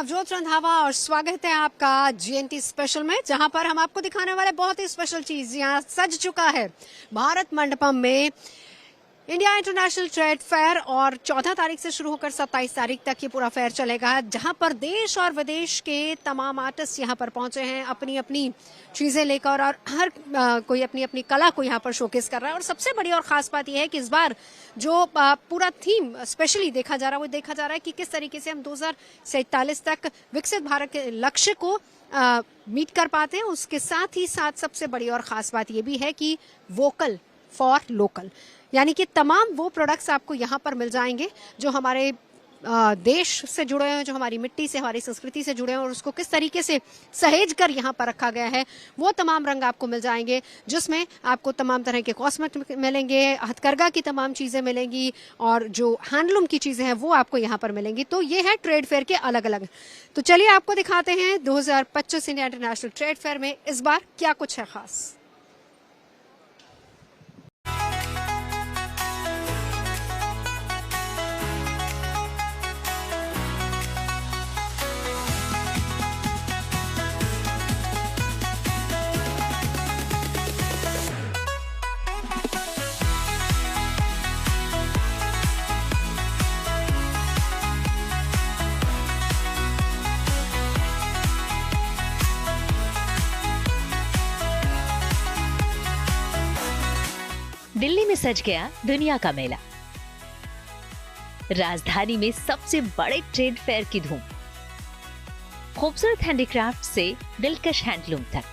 नवजोत रंधावा और स्वागत है आपका जीएनटी स्पेशल में, जहां पर हम आपको दिखाने वाले बहुत ही स्पेशल चीज यहाँ सज चुका है भारत मंडपम में इंडिया इंटरनेशनल ट्रेड फेयर। और 14 तारीख से शुरू होकर 27 तारीख तक ये पूरा फेयर चलेगा, जहां पर देश और विदेश के तमाम आर्टिस्ट यहाँ पर पहुंचे हैं अपनी अपनी चीजें लेकर, और हर कोई अपनी अपनी कला को यहाँ पर शोकेस कर रहा है। और सबसे बड़ी और खास बात यह है कि इस बार जो पूरा थीम स्पेशली देखा जा रहा है वो देखा जा रहा है कि किस तरीके से हम 2047 तक विकसित भारत के लक्ष्य को मीट कर पाते हैं। उसके साथ ही साथ सबसे बड़ी और खास बात यह भी है कि वोकल फॉर लोकल, यानी कि तमाम वो प्रोडक्ट्स आपको यहाँ पर मिल जाएंगे जो हमारे देश से जुड़े हैं, जो हमारी मिट्टी से, हमारी संस्कृति से जुड़े हैं, और उसको किस तरीके से सहेज कर यहाँ पर रखा गया है। वो तमाम रंग आपको मिल जाएंगे, जिसमें आपको तमाम तरह के कॉस्मेटिक मिलेंगे, हथकरघा की तमाम चीज़ें मिलेंगी, और जो हैंडलूम की चीज़ें हैं वो आपको यहाँ पर मिलेंगी। तो ये है ट्रेड फेयर के अलग अलग। तो चलिए आपको दिखाते हैं 2025 इंडिया इंटरनेशनल ट्रेड फेयर में इस बार क्या कुछ है खास। दिल्ली में सज गया दुनिया का मेला। राजधानी में सबसे बड़े ट्रेड फेयर की धूम। खूबसूरत हैंडीक्राफ्ट से दिलकश हैंडलूम तक,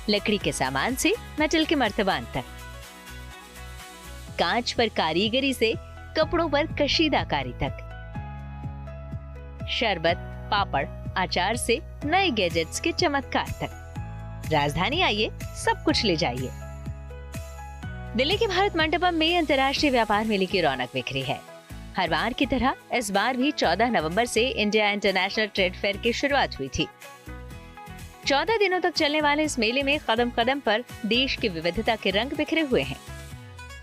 लकड़ी के सामान से मेटल के मर्तबान तक, कांच पर कारीगरी से कपड़ों पर कशीदाकारी तक, शरबत, पापड़, अचार से नए गैजेट्स के चमत्कार तक। राजधानी आइए, सब कुछ ले जाइए। दिल्ली के भारत मंडपम में अंतर्राष्ट्रीय व्यापार मेले की रौनक बिखरी है। हर बार की तरह इस बार भी 14 नवंबर से इंडिया इंटरनेशनल ट्रेड फेयर की शुरुआत हुई थी। 14 दिनों तक चलने वाले इस मेले में कदम कदम पर देश की विविधता के रंग बिखरे हुए हैं।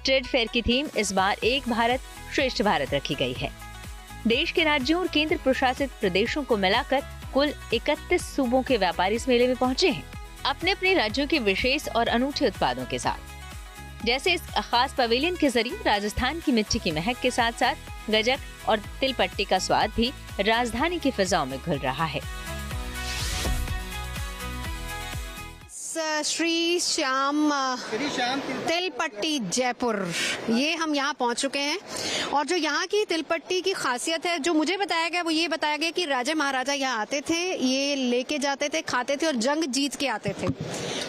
ट्रेड फेयर की थीम इस बार एक भारत श्रेष्ठ भारत रखी गई है। देश के राज्यों और केंद्र प्रशासित प्रदेशों को मिलाकर कुल 31 सूबों के व्यापारी इस मेले में पहुंचे हैं, अपने अपने राज्यों के विशेष और अनूठे उत्पादों के साथ। जैसे इस खास पवेलियन के जरिए राजस्थान की मिट्टी की महक के साथ साथ गजक और तिलपट्टी का स्वाद भी राजधानी की फिजाओं में घुल रहा है। श्री श्याम तिलपट्टी जयपुर, ये हम यहाँ पहुँच चुके हैं। और जो यहाँ की तिलपट्टी की खासियत है, जो मुझे बताया गया, वो ये बताया गया कि राजा महाराजा यहाँ आते थे, ये लेके जाते थे, खाते थे और जंग जीत के आते थे।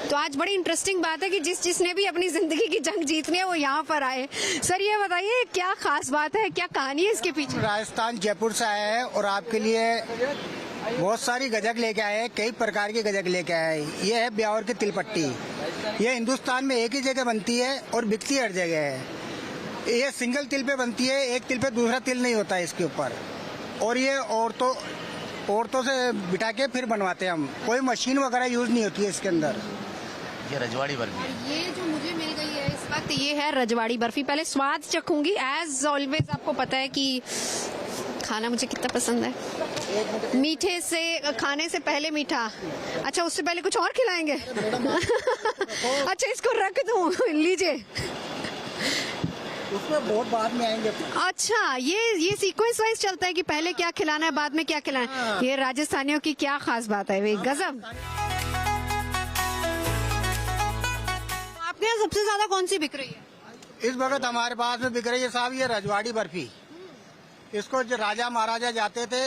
तो आज बड़ी इंटरेस्टिंग बात है कि जिसने भी अपनी जिंदगी की जंग जीतनी है वो यहाँ पर आए। सर ये बताइए क्या खास बात है, क्या कहानी है इसके पीछे? राजस्थान जयपुर से आया है और आपके लिए बहुत सारी गजक लेके आए हैं, कई प्रकार की गजक लेके आए हैं। ये है ब्यावर की तिलपट्टी। ये हिंदुस्तान में एक ही जगह बनती है और बिकती हर जगह है। ये सिंगल तिल पे बनती है, एक तिल पे दूसरा तिल नहीं होता है इसके ऊपर। और ये औरतों से बिठा के फिर बनवाते हैं हम, कोई मशीन वगैरह यूज नहीं होती है इसके अंदर। ये रजवाड़ी बर्फी, ये जो मुझे मिल गई है इस वक्त, ये है रजवाड़ी बर्फी। पहले स्वाद चखूंगी। एज ऑलवेज आपको पता है कि खाना मुझे कितना पसंद है। मीठे से खाने से पहले मीठा। अच्छा, उससे पहले कुछ और खिलाएंगे? अच्छा, इसको रख दूं, लीजिए। उसमें बहुत बाद में आएंगे। अच्छा, ये सीक्वेंस वाइज चलता है कि पहले क्या खिलाना है, बाद में क्या खिलाना है। ये राजस्थानियों की क्या खास बात है, वे गजब। आपके यहाँ सबसे ज्यादा कौन सी बिक रही है? इस वक्त हमारे पास में बिक रही है साहब ये रजवाड़ी बर्फी। इसको जो राजा महाराजा जाते थे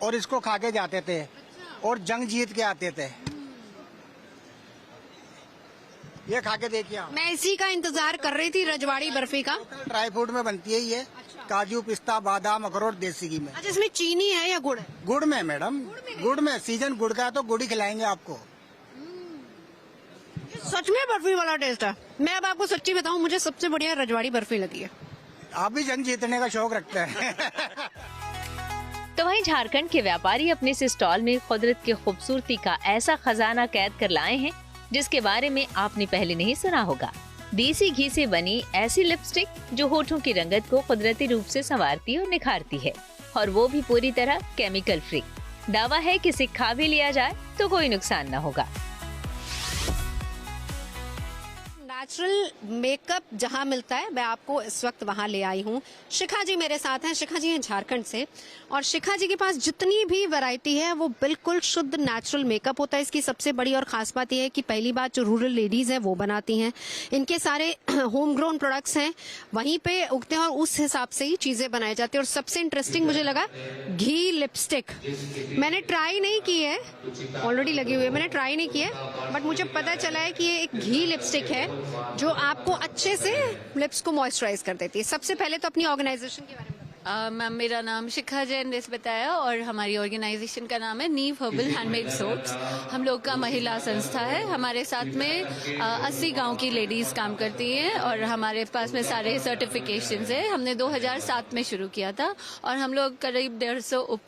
और इसको खा के जाते थे और जंग जीत के आते थे। ये खा के देखिए आप। मैं इसी का इंतजार कर रही थी, रजवाड़ी बर्फी का। ड्राई फ्रूट में बनती है ये। अच्छा। काजू, पिस्ता, बादाम, अखरोट, देसी घी में। अच्छा, इसमें चीनी है या गुड़ है? गुड़ में मैडम, गुड़ में। सीजन गुड़ का है तो गुड़ ही खिलाएंगे आपको। सच में बर्फी वाला टेस्ट है। मैं अब आपको सच्ची बताऊं, मुझे सबसे बढ़िया रजवाड़ी बर्फी लगी है। आप भी जंग जीतने का शौक रखते हैं। तो वहीं झारखंड के व्यापारी अपने इस स्टॉल में कुदरत की खूबसूरती का ऐसा खजाना कैद कर लाए हैं जिसके बारे में आपने पहले नहीं सुना होगा। देसी घी से बनी ऐसी लिपस्टिक जो होठों की रंगत को कुदरती रूप से संवारती और निखारती है, और वो भी पूरी तरह केमिकल फ्री। दावा है कि इसे खा भी लिया जाए तो कोई नुकसान न होगा। नेचुरल मेकअप जहां मिलता है, मैं आपको इस वक्त वहां ले आई हूं। शिखा जी मेरे साथ हैं। शिखा जी हैं झारखंड से, और शिखा जी के पास जितनी भी वैरायटी है वो बिल्कुल शुद्ध नेचुरल मेकअप होता है। इसकी सबसे बड़ी और खास बात यह है कि पहली बात जो रूरल लेडीज है वो बनाती हैं, इनके सारे होम ग्रोन प्रोडक्ट्स हैं, वहीं पे उगते हैं और उस हिसाब से ही चीजें बनाई जाती है। और सबसे इंटरेस्टिंग मुझे लगा घी लिपस्टिक। मैंने ट्राई नहीं की है, ऑलरेडी लगी हुई है, मैंने ट्राई नहीं की है, बट मुझे पता चला है कि ये एक घी लिपस्टिक है जो आपको अच्छे से लिप्स को मॉइस्चराइज कर देती है। सबसे पहले तो अपनी ऑर्गेनाइजेशन के बारे में मैम, मेरा नाम शिखा जैन ने बताया और हमारी ऑर्गेनाइजेशन का नाम है नीव हर्बल हैंडमेड सोप्स। हम लोग का महिला संस्था है। हमारे साथ में 80 गांव की लेडीज काम करती हैं और हमारे पास में सारे सर्टिफिकेशंस है। हमने 2007 में शुरू किया था और हम लोग करीब 150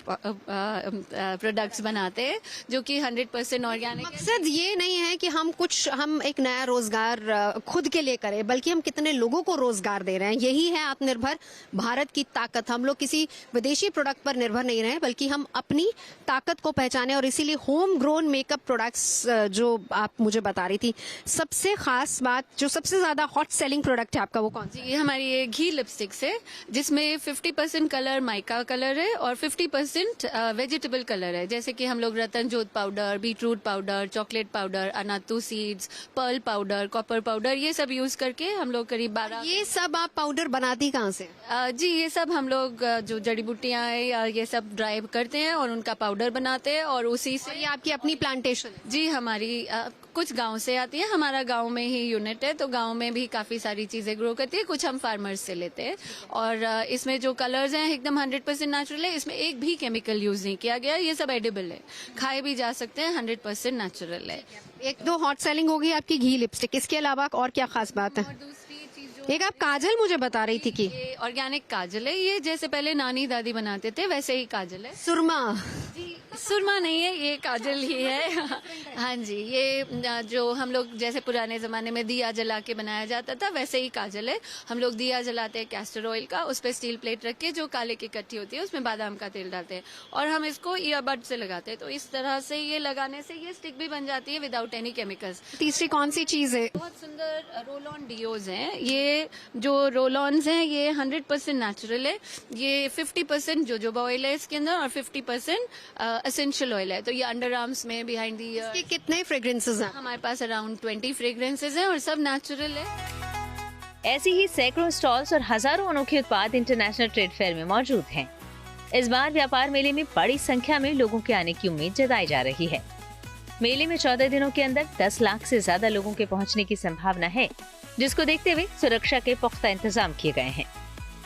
प्रोडक्ट्स बनाते हैं जो कि 100% ऑर्गेनिक। मकसद ये नहीं है कि हम एक नया रोजगार खुद के लिए करें, बल्कि हम कितने लोगों को रोजगार दे रहे हैं। यही है आत्मनिर्भर भारत की ताकत। हम लोग किसी विदेशी प्रोडक्ट पर निर्भर नहीं रहे, बल्कि हम अपनी ताकत को पहचाने। और इसीलिए होम ग्रोन मेकअप प्रोडक्ट्स जो आप मुझे बता रही थी, सबसे खास बात जो सबसे ज्यादा हॉट सेलिंग प्रोडक्ट है आपका वो कौन सा? ये हमारी ये घी लिपस्टिक्स है जिसमें 50% कलर माइका कलर है और 50% वेजिटेबल कलर है। जैसे कि हम लोग ratanjot powder, beetroot powder, chocolate powder, annatto seeds, pearl powder, copper powder, ये सब यूज करके हम लोग करीब 12। ये सब आप पाउडर बनाती कहाँ से? जी, ये सब हम लोग जो जड़ी बूटियां हैं या ये सब ड्राई करते हैं और उनका पाउडर बनाते हैं और उसी से। और ये आपकी अपनी प्लांटेशन है? जी, हमारी कुछ गांव से आती है। हमारा गांव में ही यूनिट है, तो गांव में भी काफी सारी चीजें ग्रो करती है। कुछ हम फार्मर्स से लेते हैं और इसमें जो कलर्स हैं एकदम 100% नेचुरल है। इसमें एक भी केमिकल यूज नहीं किया गया। ये सब एडिबल है, खाए भी जा सकते हैं, 100% नेचुरल है। एक दो हॉट सेलिंग होगी आपकी घी लिपस्टिक, इसके अलावा और क्या खास बात है? और दूसरी चीज जो एक आप काजल मुझे बता रही थी कि ये ऑर्गेनिक काजल है। ये जैसे पहले नानी दादी बनाते थे वैसे ही काजल है। सुरमा। जी, सुरमा नहीं है, ये काजल ही है। हाँ जी, ये जो हम लोग जैसे पुराने जमाने में दिया जला के बनाया जाता था वैसे ही काजल है। हम लोग दिया जलाते हैं कैस्टर ऑयल का, उस पर स्टील प्लेट रख के जो काले की कट्टी होती है उसमें बादाम का तेल डालते हैं और हम इसको ईयरबड से लगाते हैं। तो इस तरह से ये लगाने से ये स्टिक भी बन जाती है विदाउट एनी केमिकल्स। तीसरी कौन सी चीज है? बहुत सुंदर रोल ऑन डिओज हैं। ये जो रोल ऑन्स हैं ये 100% नेचुरल है। ये 50% जोजोबा ऑयल है इसके अंदर और 50% एसेंशियल ऑयल है। तो ये अंडर आर्म्स में, बिहाइंड दी ईयर। इसके कितने फ्रेग्रेंसेस हैं? हमारे पास अराउंड 20 फ्रेग्रेंसेज हैं और सब नेचुरल है। ऐसी ही सैकड़ों स्टॉल्स और हजारों अनोखे उत्पाद इंटरनेशनल ट्रेड फेयर में मौजूद हैं। इस बार व्यापार मेले में बड़ी संख्या में लोगों के आने की उम्मीद जताई जा रही है। मेले में 14 दिनों के अंदर 10 लाख से ज्यादा लोगों के पहुंचने की संभावना है, जिसको देखते हुए सुरक्षा के पुख्ता इंतजाम किए गए हैं।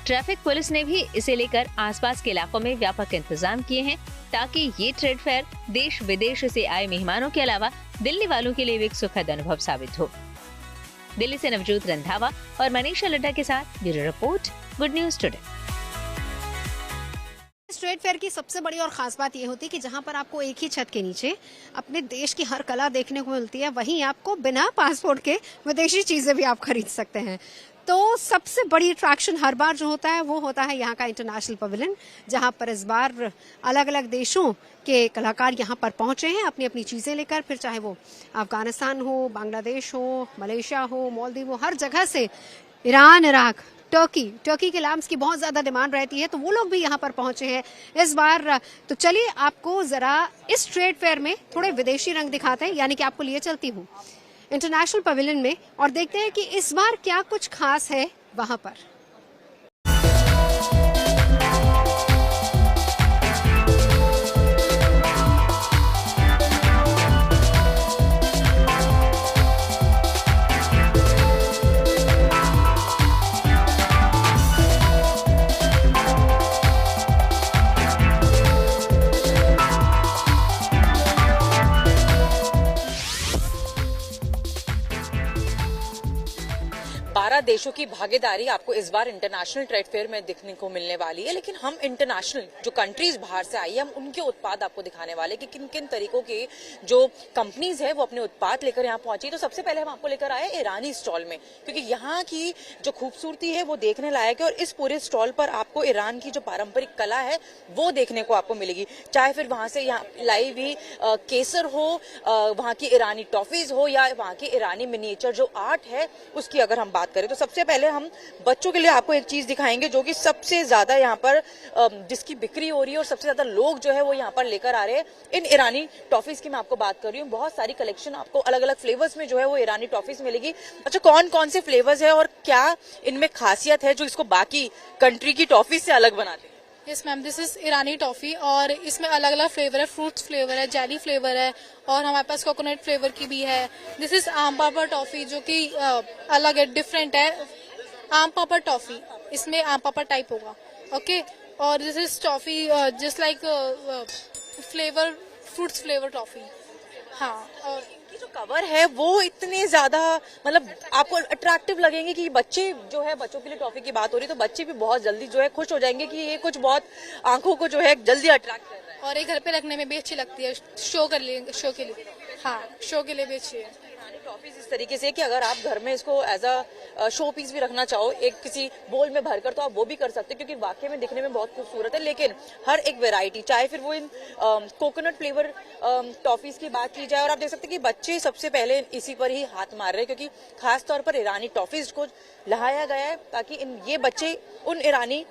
ट्रैफिक पुलिस ने भी इसे लेकर आसपास के इलाकों में व्यापक इंतजाम किए हैं, ताकि ये ट्रेड फेयर देश विदेश से आए मेहमानों के अलावा दिल्ली वालों के लिए भी एक सुखद अनुभव साबित हो। दिल्ली से नवजोत रंधावा और मनीषा लड्डा के साथ bureau report, good news today. इस ट्रेड फेयर की सबसे बड़ी और खास बात ये होती है कि जहां पर आपको एक ही छत के नीचे अपने देश की हर कला देखने को मिलती है, वहीं आपको बिना पासपोर्ट के विदेशी चीजें भी आप खरीद सकते हैं। तो सबसे बड़ी अट्रैक्शन हर बार जो होता है वो होता है यहाँ का इंटरनेशनल पवेलियन, जहाँ पर इस बार अलग अलग देशों के कलाकार यहाँ पर पहुंचे हैं अपनी अपनी चीजें लेकर। फिर चाहे वो अफगानिस्तान हो, बांग्लादेश हो, मलेशिया हो, मालदीव हो, हर जगह से, ईरान, इराक, टर्की के लैम्प्स की बहुत ज्यादा डिमांड रहती है, तो वो लोग भी यहाँ पर पहुंचे हैं इस बार। तो चलिए आपको जरा इस ट्रेड फेयर में थोड़े विदेशी रंग दिखाते हैं, यानी कि आपको लिए चलती हूँ इंटरनेशनल पवेलियन में और देखते हैं कि इस बार क्या कुछ खास है वहां पर। 12 देशों की भागीदारी आपको इस बार इंटरनेशनल ट्रेड फेयर में दिखने को मिलने वाली है, लेकिन हम इंटरनेशनल जो कंट्रीज बाहर से आई है हम उनके उत्पाद आपको दिखाने वाले कि किन किन तरीकों के जो कंपनीज है वो अपने उत्पाद लेकर यहाँ पहुंची। तो सबसे पहले हम आपको लेकर आए ईरानी स्टॉल में, क्योंकि यहाँ की जो खूबसूरती है वो देखने लायक है और इस पूरे स्टॉल पर आपको ईरान की जो पारंपरिक कला है वो देखने को आपको मिलेगी। चाहे फिर वहां से यहाँ लाई हुई केसर हो, वहां की ईरानी टॉफीज हो या वहां की ईरानी मिनिएचर जो आर्ट है उसकी अगर हम बात करें तो सबसे पहले हम बच्चों के लिए आपको एक चीज दिखाएंगे जो कि सबसे ज्यादा यहाँ पर जिसकी बिक्री हो रही है और सबसे ज्यादा लोग जो है वो यहाँ पर लेकर आ रहे हैं। इन ईरानी टॉफीज की मैं आपको बात कर रही हूँ। बहुत सारी कलेक्शन आपको अलग अलग फ्लेवर्स में जो है वो ईरानी टॉफीज मिलेगी। अच्छा, कौन कौन से फ्लेवर्स है और क्या इनमें खासियत है जो इसको बाकी कंट्री की टॉफी से अलग बनाते हैं? Yes ma'am, this is Irani toffee और इसमें अलग अलग फ्लेवर है। फ्रूट्स फ्लेवर है, जेली फ्लेवर है और हमारे पास कोकोनट फ्लेवर की भी है। दिस इज आम पापड़ टॉफी जो कि अलग है, डिफरेंट है। आम पापड़ टॉफी, इसमें आम पापड़ टाइप होगा। ओके, और this is toffee just like flavour, fruits flavour toffee. हाँ, और की जो कवर है वो इतने ज्यादा मतलब आपको अट्रैक्टिव लगेंगे कि बच्चे जो है, बच्चों के लिए टॉफी की बात हो रही है तो बच्चे भी बहुत जल्दी जो है खुश हो जाएंगे कि ये कुछ बहुत आंखों को जो है जल्दी अट्रैक्ट कर रहा है। और ये घर पे रखने में भी अच्छी लगती है, शो के लिए। हाँ, शो के लिए भी अच्छी है। टॉफीज इस तरीके से कि अगर आप घर में इसको एज अ शो पीस भी रखना चाहो एक किसी बोल में भरकर तो आप वो भी कर सकते हैं, क्योंकि वाकई में दिखने में बहुत खूबसूरत है। लेकिन हर एक वैरायटी, चाहे फिर वो इन कोकोनट फ्लेवर टॉफीज की बात की जाए, और आप देख सकते हैं कि बच्चे सबसे पहले इसी पर ही हाथ मार रहे हैं, क्योंकि खास तौर पर ईरानी टॉफीज को लहाया गया है ताकि ये बच्चे उन ईरानी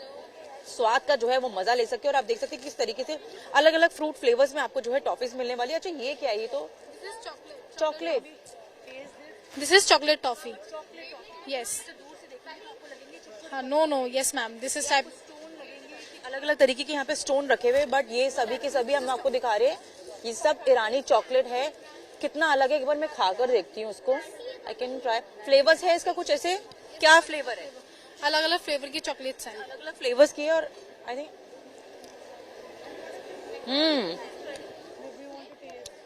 स्वाद का जो है वो मजा ले सके। और आप देख सकते हैं किस तरीके से अलग अलग फ्रूट फ्लेवर्स में आपको जो है टॉफीज मिलने वाली है। अच्छा, ये क्या है? ये तो chocolate. This is chocolate toffee. Yes, no yes ma'am, this is type. अलग अलग तरीके के यहाँ पे स्टोन रखे हुए, बट ये सभी के सभी हम आपको दिखा रहे हैं ये सब ईरानी चॉकलेट है। कितना अलग है, एक बार मैं खाकर देखती हूँ उसको। I can try. फ्लेवर्स है इसका कुछ ऐसे, क्या फ्लेवर है? अलग अलग फ्लेवर की चॉकलेट्स हैं, अलग अलग फ्लेवर्स की है। और आई थिंक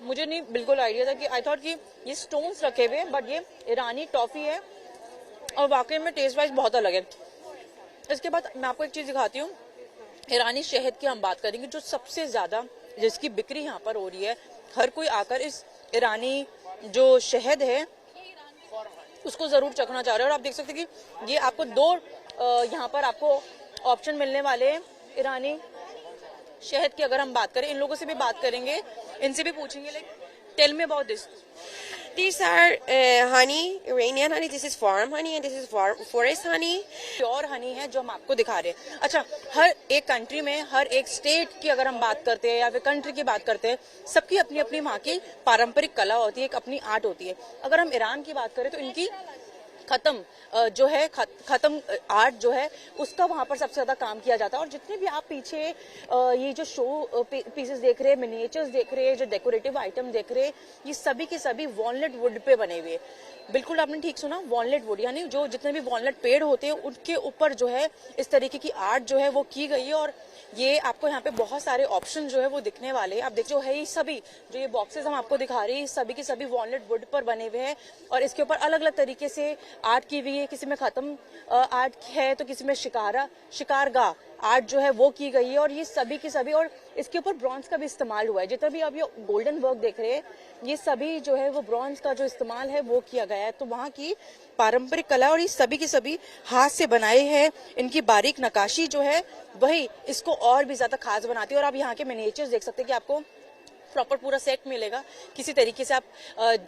मुझे नहीं बिल्कुल आइडिया था कि आई थॉट कि ये स्टोन्स रखे हुए हैं, बट ये ईरानी टॉफी है और वाकई में टेस्ट वाइज बहुत अलग है। इसके बाद मैं आपको एक चीज दिखाती हूँ। ईरानी शहद की हम बात करेंगे जो सबसे ज्यादा जिसकी बिक्री यहाँ पर हो रही है। हर कोई आकर इस ईरानी जो शहद है उसको जरूर चखना चाह रहे हैं। और आप देख सकते हैं कि ये आपको दो यहाँ पर आपको ऑप्शन मिलने वाले हैं ईरानी शहद की। अगर हम बात करें, इन लोगों से भी बात करेंगे, इनसे भी पूछेंगे like tell me about this. These are honey, Iranian honey. This is farm honey and this is forest honey. Pure Honey है जो हम आपको दिखा रहे हैं। अच्छा, हर एक कंट्री में, हर एक स्टेट की अगर हम बात करते हैं या फिर कंट्री की बात करते हैं, सबकी अपनी अपनी वहाँ की पारंपरिक कला होती है, एक अपनी आर्ट होती है। अगर हम ईरान की बात करें तो इनकी खत्म जो है, खत्म आर्ट जो है उसका वहां पर सबसे ज्यादा काम किया जाता है। और जितने भी आप पीछे ये जो शो पीसेस देख रहे हैं, मिनिएचर्स देख रहे हैं, जो डेकोरेटिव आइटम देख रहे हैं, ये सभी के सभी वॉलनट वुड पे बने हुए। बिल्कुल आपने ठीक सुना, वॉलनट वुड, यानी जो जितने भी वॉलनट पेड़ होते हैं उनके ऊपर जो है इस तरीके की आर्ट जो है वो की गई है। और ये आपको यहाँ पे बहुत सारे ऑप्शन जो है वो दिखने वाले हैं। आप देख जो है ये सभी जो ये बॉक्सेस हम आपको दिखा रहे हैं सभी के सभी वॉलनट वुड पर बने हुए हैं और इसके ऊपर अलग अलग तरीके से आर्ट की हुई है। किसी में खत्म आर्ट है तो किसी में शिकारगाह आर्ट जो है वो की गई है। और ये सभी की सभी, और इसके ऊपर ब्रॉन्ज का भी इस्तेमाल हुआ है। जितना भी आप ये गोल्डन वर्क देख रहे हैं ये सभी जो है वो ब्रॉन्ज का जो इस्तेमाल है वो किया गया है। तो वहाँ की पारंपरिक कला और ये सभी की सभी हाथ से बनाए हैं। इनकी बारीक नक्काशी जो है वही इसको और भी ज्यादा खास बनाती है। और आप यहाँ के मिनिएचर्स देख सकते हैं कि आपको प्रॉपर पूरा सेट मिलेगा। किसी तरीके से आप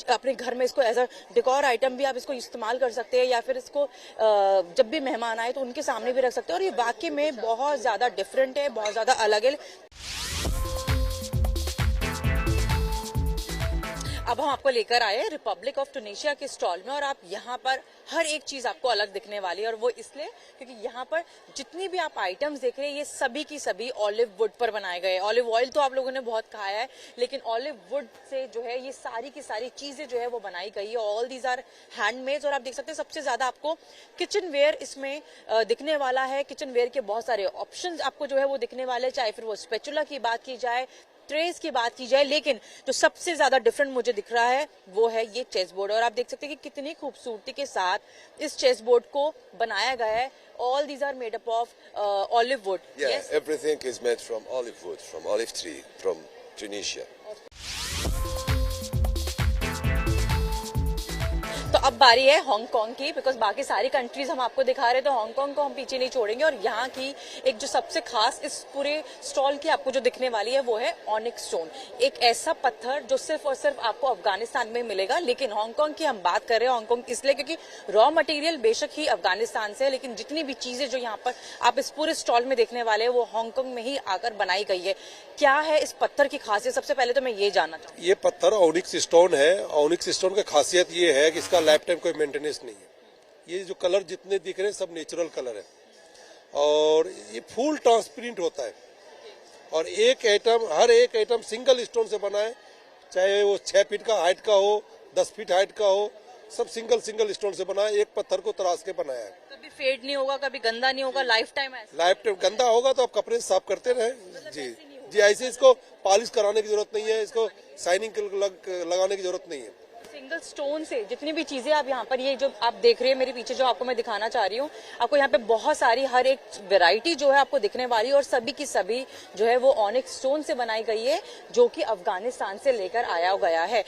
अपने घर में इसको एज अ डेकोर आइटम भी आप इसको इस्तेमाल कर सकते हैं या फिर इसको जब भी मेहमान आए तो उनके सामने भी रख सकते हैं। और ये वाकई में बहुत ज्यादा डिफरेंट है, बहुत ज्यादा अलग है। अब हम आपको लेकर आए रिपब्लिक ऑफ ट्यूनीशिया के स्टॉल में और आप यहाँ पर हर एक चीज आपको अलग दिखने वाली है। और वो इसलिए क्योंकि यहाँ पर जितनी भी आप आइटम्स देख रहे हैं ये सभी की सभी ऑलिव वुड पर बनाए गए। ऑलिव ऑयल तो आप लोगों ने बहुत खाया है, लेकिन ऑलिव वुड से जो है ये सारी की सारी चीजें जो है वो बनाई गई है। All these are handmade. और आप देख सकते हैं सबसे ज्यादा आपको किचन वेयर इसमें दिखने वाला है। किचन वेयर के बहुत सारे ऑप्शन आपको जो है वो दिखने वाले, चाहे फिर वो स्पैचुला की बात की जाए, ट्रेस की बात की जाए, लेकिन जो सबसे ज्यादा डिफरेंट मुझे दिख रहा है वो है ये चेस बोर्ड। और आप देख सकते हैं कि कितनी खूबसूरती के साथ इस चेस बोर्ड को बनाया गया है। All these are made up of olive wood. Yeah, Yes? everything is made from olive wood, from olive tree, from Tunisia. तो अब बारी है हांगकांग की, बिकॉज बाकी सारी कंट्रीज हम आपको दिखा रहे हैं, तो हांगकांग को हम पीछे नहीं छोड़ेंगे। और यहाँ की एक जो सबसे खास इस पूरे स्टॉल की आपको जो दिखने वाली है वो है ऑनिक्स स्टोन, एक ऐसा पत्थर जो सिर्फ और सिर्फ आपको अफगानिस्तान में मिलेगा। लेकिन हांगकांग की हम बात कर रहे हैं, हांगकांग इसलिए क्योंकि रॉ मटेरियल बेशक ही अफगानिस्तान से है, लेकिन जितनी भी चीजें जो यहाँ पर आप इस पूरे स्टॉल में देखने वाले हैं वो हांगकांग में ही आकर बनाई गई है। क्या है इस पत्थर की खासियत, सबसे पहले तो मैं ये जानना चाहूँ। ये पत्थर ऑनिक्स स्टोन है। ऑनिक्स स्टोन की खासियत ये है कि इसका लाइफ टाइम कोई मेंटेनेंस नहीं है। ये जो कलर जितने दिख रहे हैं सब नेचुरल कलर है और ये फुल ट्रांसपेरेंट होता है। और हर एक आइटम सिंगल स्टोन से बना है, चाहे वो 6 फीट का हाइट का हो, 10 फीट हाइट का हो, सब सिंगल स्टोन से बना है। एक पत्थर को तराश के बनाया है। कभी फेड नहीं होगा, कभी गंदा नहीं होगा, लाइफ टाइम है। लाइफ टाइम गंदा होगा तो आप कपड़े साफ करते रहे। जी जी, ऐसे इसको पॉलिश कराने की जरूरत नहीं है, इसको शाइनिंग लगाने की जरूरत नहीं है। सिंगल स्टोन से जितनी भी चीजें आप यहाँ पर, ये जो आप देख रहे हैं मेरे पीछे, जो आपको मैं दिखाना चाह रही हूँ, आपको यहाँ पे बहुत सारी हर एक वैरायटी जो है आपको दिखने वाली है। और सभी की सभी जो है वो ऑनिक्स स्टोन से बनाई गई है, जो कि अफगानिस्तान से लेकर आया गया है।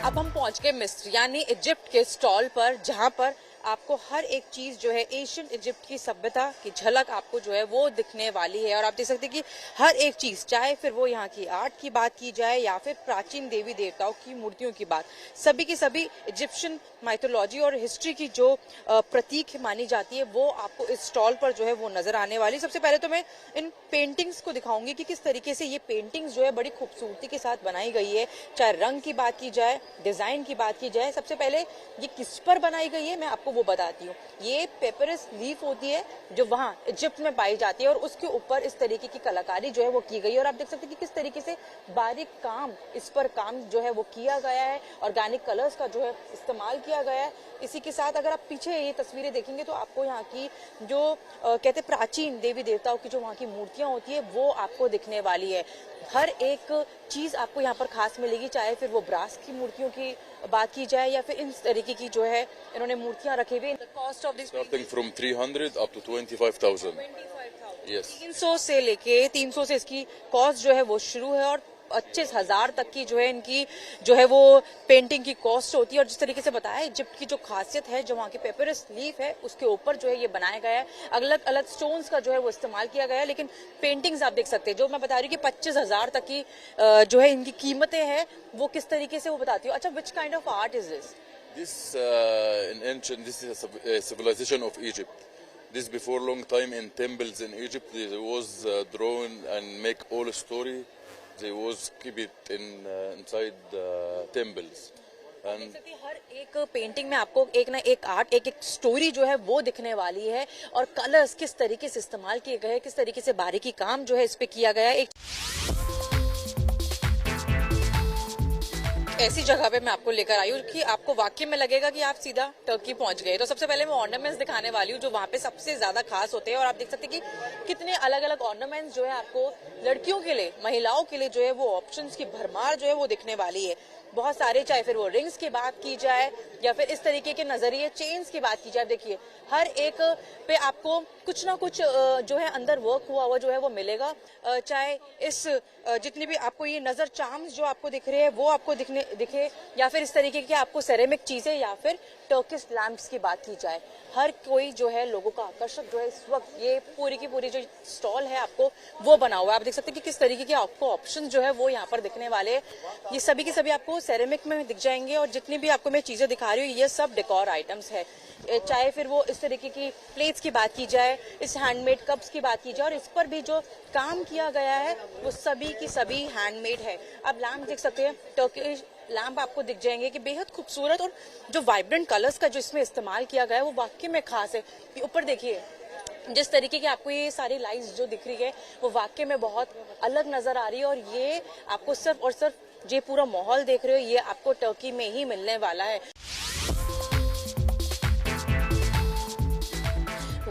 अब हम पहुंच गए मिस्र यानी इजिप्ट के स्टॉल पर, जहां पर आपको हर एक चीज जो है एशियन इजिप्ट की सभ्यता की झलक आपको जो है वो दिखने वाली है। और आप देख सकते हैं कि हर एक चीज, चाहे फिर वो यहाँ की आर्ट की बात की जाए या फिर प्राचीन देवी देवताओं की मूर्तियों की बात, सभी की सभी इजिप्शियन माइथोलॉजी और हिस्ट्री की जो प्रतीक मानी जाती है वो आपको इस स्टॉल पर जो है वो नजर आने वाली। सबसे पहले तो मैं इन पेंटिंग्स को दिखाऊंगी कि किस तरीके से ये पेंटिंग्स जो है बड़ी खूबसूरती के साथ बनाई गई है, चाहे रंग की बात की जाए, डिजाइन की बात की जाए। सबसे पहले ये किस पर बनाई गई है मैं आपको वो बताती हूँ। ये पेपरस लीफ होती है जो वहाँ इजिप्ट में पाई जाती है और उसके ऊपर इस तरीके की कलाकारी जो है वो की गई है। और आप देख सकते हैं कि किस तरीके से बारीक काम इस पर काम जो है वो किया गया है, ऑर्गेनिक कलर्स का जो है इस्तेमाल किया गया है। इसी के साथ अगर आप पीछे ये तस्वीरें देखेंगे तो आपको यहाँ की जो कहते प्राचीन देवी देवताओं की जो वहाँ की मूर्तियां होती है वो आपको दिखने वाली है। हर एक चीज आपको यहाँ पर खास मिलेगी, चाहे फिर वो ब्रास की मूर्तियों की बात की जाए या फिर इन तरीके की जो है इन्होंने मूर्तियां रखी हुई। Cost of this starting from 300 up to 25,000. Yes. 300 से लेके 300 से इसकी कॉस्ट जो है वो शुरू है और 25,000 तक की जो है इनकी जो है वो पेंटिंग की कॉस्ट होती है। और जिस तरीके से बताया, इजिप्ट की जो खासियत है, जो वहाँ की पेपरस लीफ है उसके ऊपर जो है ये बनाया गया है, अलग अलग स्टोन्स का जो है वो इस्तेमाल किया गया है। लेकिन पेंटिंग्स आप देख सकते हैं, जो मैं बता रही हूँ कि 25,000 तक की जो है इनकी कीमतें हैं, वो किस तरीके से वो बताती हूँ। अच्छा, which kind of art is this? This in ancient, this is a civilization of Egypt. This before long time in temples in Egypt, there was drawn and make all story. They was keep it in inside temples. And हर एक painting में आपको एक ना एक art, एक एक story जो है वो दिखने वाली है। और कलर्स किस तरीके से इस्तेमाल किए गए, किस तरीके से बारीकी काम जो है इस पे किया गया है। एक ऐसी जगह पे मैं आपको लेकर आई हूँ कि आपको वाकई में लगेगा कि आप सीधा टर्की पहुंच गए। तो सबसे पहले मैं ऑर्नामेंट्स दिखाने वाली हूँ जो वहाँ पे सबसे ज्यादा खास होते हैं। और आप देख सकते हैं कि कितने अलग अलग ऑर्नामेंट्स जो है आपको लड़कियों के लिए, महिलाओं के लिए जो है वो ऑप्शंस की भरमार जो है वो दिखने वाली है। बहुत सारे, चाहे फिर वो रिंग्स की बात की जाए या फिर इस तरीके के नजरिए चेन्स की बात की जाए। देखिए हर एक पे आपको कुछ ना कुछ जो है अंदर वर्क हुआ जो है वो मिलेगा। चाहे इस जितनी भी आपको ये नजर चार्म्स जो आपको दिख रहे हैं वो आपको दिखे या फिर इस तरीके की आपको सेरेमिक चीजें या फिर टर्किश लैंप्स की बात की जाए, हर कोई जो है लोगों का आकर्षक जो है इस वक्त ये पूरी की पूरी जो स्टॉल है आपको वो बना हुआ है। आप देख सकते हैं कि किस तरीके के आपको ऑप्शन जो है वो यहाँ पर दिखने वाले। ये सभी के सभी आपको सेरेमिक में दिख जाएंगे और जितनी भी आपको मैं चीजें दिखा रही हूँ ये सब डेकोर आइटम्स है। चाहे फिर वो इस तरीके की प्लेट्स की बात की जाए, इस हैंडमेड कप्स की बात की जाए, और इस पर भी जो काम किया गया है वो सभी की सभी हैंडमेड है। आप लैम्प देख सकते हैं, टर्किश लैम्प आपको दिख जाएंगे कि बेहद खूबसूरत, और जो वाइब्रेंट कलर्स का जो इसमें इस्तेमाल किया गया है वो वाकई में खास है। ये ऊपर देखिए जिस तरीके की आपको ये सारी लाइट्स जो दिख रही है वो वाकई में बहुत अलग नजर आ रही है। और ये आपको सिर्फ और सिर्फ ये पूरा माहौल देख रहे हो ये आपको टर्की में ही मिलने वाला है।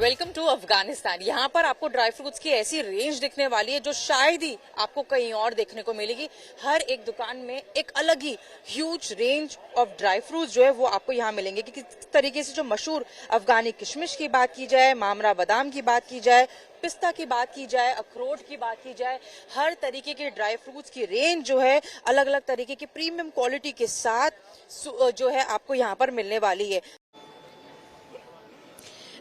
Welcome to Afghanistan. यहाँ पर आपको ड्राई फ्रूट्स की ऐसी रेंज दिखने वाली है जो शायद ही आपको कहीं और देखने को मिलेगी। हर एक दुकान में एक अलग ही huge range of dry fruits जो है वो आपको यहाँ मिलेंगे। कि किस तरीके से जो मशहूर अफगानी किशमिश की बात की जाए, मामरा बादाम की बात की जाए, पिस्ता की बात की जाए, अखरोट की बात की जाए, हर तरीके के ड्राई फ्रूट्स की रेंज जो है अलग अलग तरीके की प्रीमियम क्वालिटी के साथ जो है आपको यहाँ पर मिलने वाली है।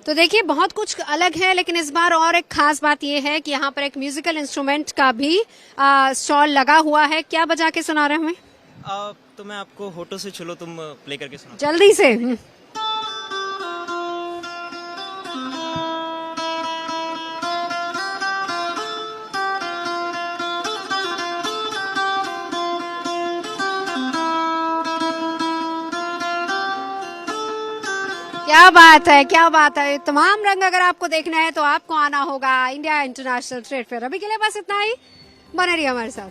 तो देखिए बहुत कुछ अलग है, लेकिन इस बार और एक खास बात यह है कि यहाँ पर एक म्यूजिकल इंस्ट्रूमेंट का भी स्टॉल लगा हुआ है। क्या बजा के सुना रहे हैं हमें? तो मैं आपको होठों से छुलो तुम प्ले करके सुना जल्दी से। क्या बात है, क्या बात है। तमाम रंग अगर आपको देखना है तो आपको आना होगा इंडिया इंटरनेशनल ट्रेड फेयर। अभी के लिए बस इतना ही, बने रहिए हमारे साथ।